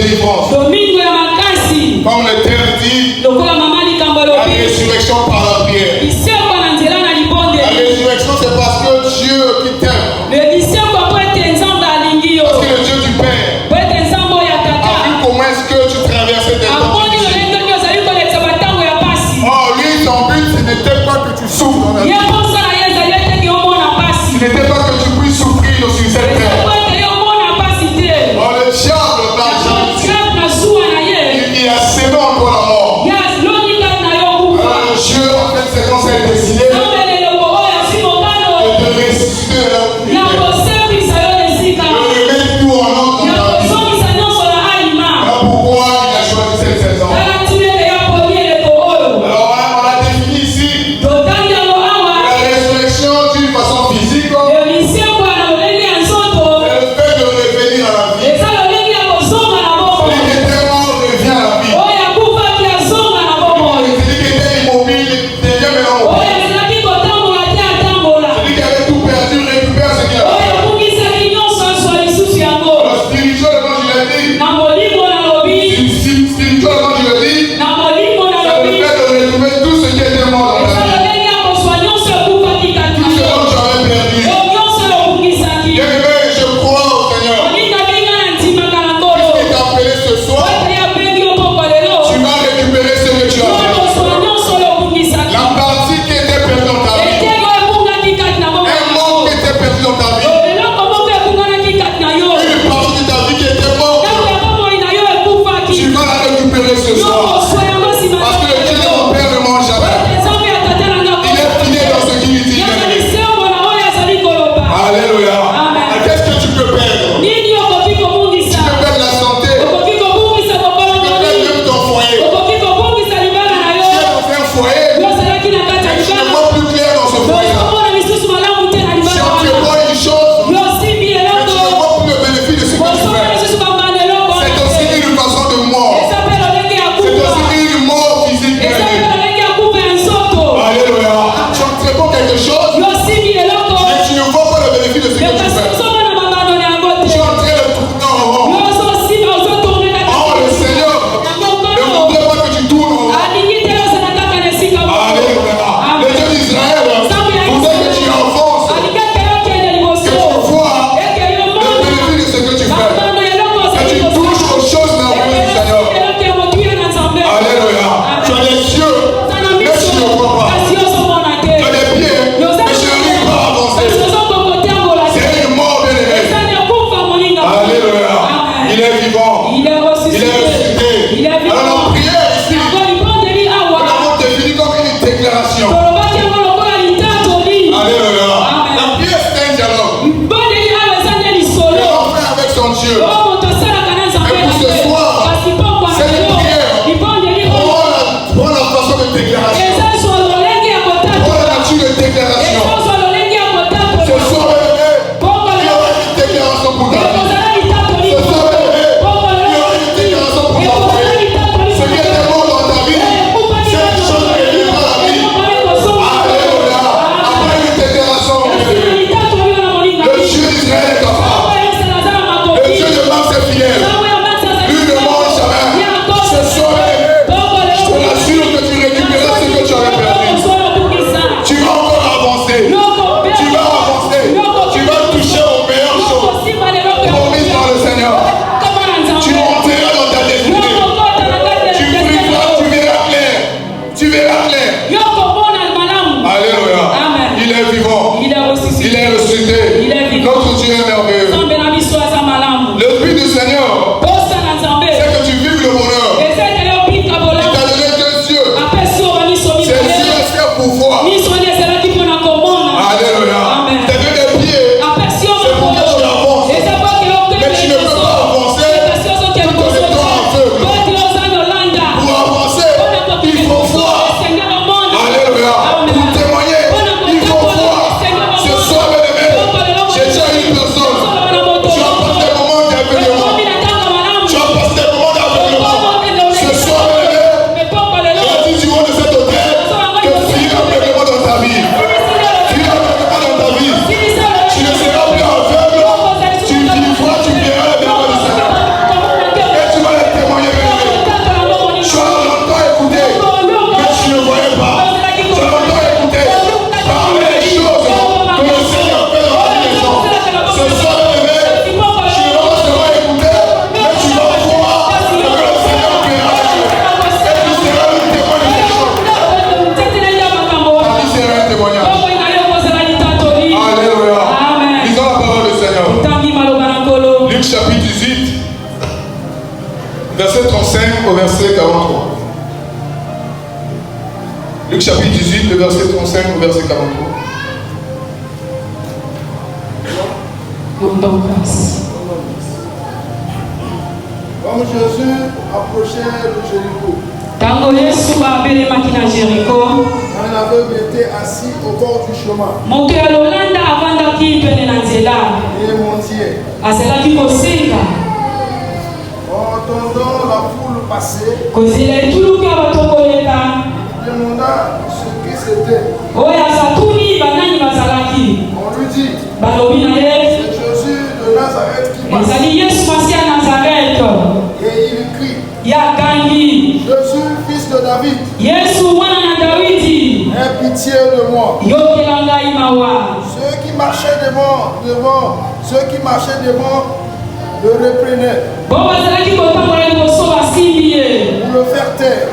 délivrance. Comme le terme dit, la résurrection par la prière. La résurrection, c'est parce que Dieu qui t'aime. Parce que le Dieu du Père a vu comment est-ce que tu traversais des temps difficiles. Oh, lui, son but, ce n'était pas que tu souffres dans la vie. Ce n'était pas que tu puisses souffrir sur cette terre. Oh, le diable, il a sémé en toi la mort. Alors le Dieu, en fait, c'est quand c'est décidé de ressusciter de la vie. De remettre tout en ordre dans ta vie. Alors pourquoi il a choisi cette saison? Alors on a défini ici la résurrection d'une façon physique. Alléluia. Pour témoigner, il faut croire. Ce soir, bien-aimé, Verset 35 au verset 43. Luc chapitre 18, le verset 35 au verset 43. Comme Jésus approchait de Jéricho, un aveugle était assis au bord du chemin et mendiait. Entendant la foule passer, il demanda ce qui c'était. On lui dit, c'est Jésus de Nazareth qui passe. Et il crie, Jésus, fils de David, aie pitié de moi. Ceux qui marchaient devant le reprenaient pour le faire taire.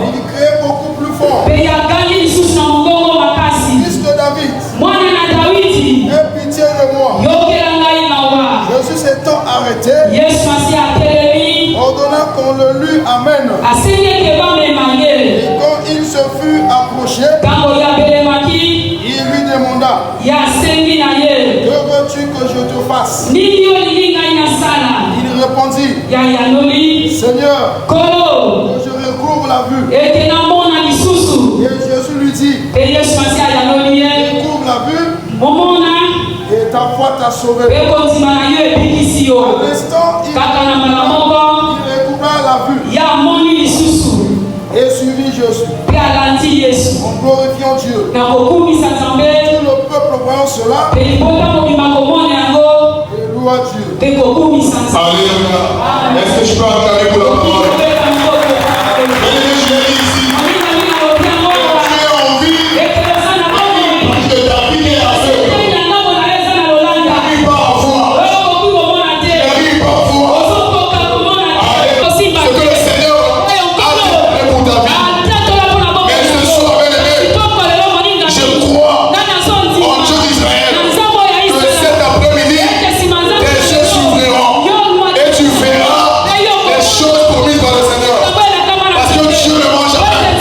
Et il criait beaucoup plus fort, fils de David, aie pitié de moi. Jésus s'étant arrêté, ordonna qu'on le lui amène. Et quand il se fut approché, il lui demanda, que veux-tu que je te fasse? Il répondit, Seigneur, que je recouvre la vue. Et Jésus lui dit, recouvre la vue, et ta foi t'a sauvé. À l'instant, il recouvra la vue et suivit Jésus, en glorifiant Dieu. Tout le peuple voyant cela, et loua Dieu. Alléluia. Est-ce que je peux acclamer pour la parole? Parce que Dieu ne mange pas.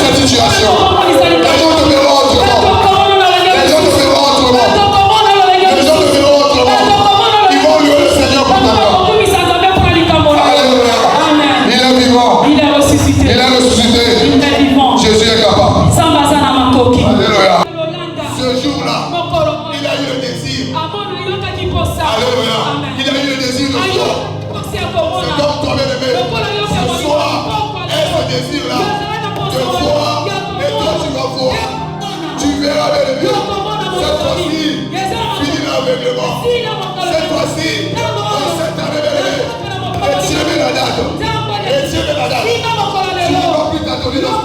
cette situation. Les gens te verront autrement. Les gens te verront autrement. Les gens te verront autrement. Ils vont louer le Seigneur pour ta part. Alléluia. Il est vivant. Il est ressuscité. Jésus est capable. Alléluia. Ce jour-là, il a eu le désir. Alléluia. Il a eu le désir de toi. C'est comme toi, bien-aimé. Ce soir, est ce désir-là de voir. Et toi, tu vas voir. Tu verras, bien-aimé. Cette fois-ci, fini l'aveuglement. Cette fois-ci, cette année, bien-aimé. Et Dieu met la date. Et Dieu met la date. Tu ne vas plus t'attendre.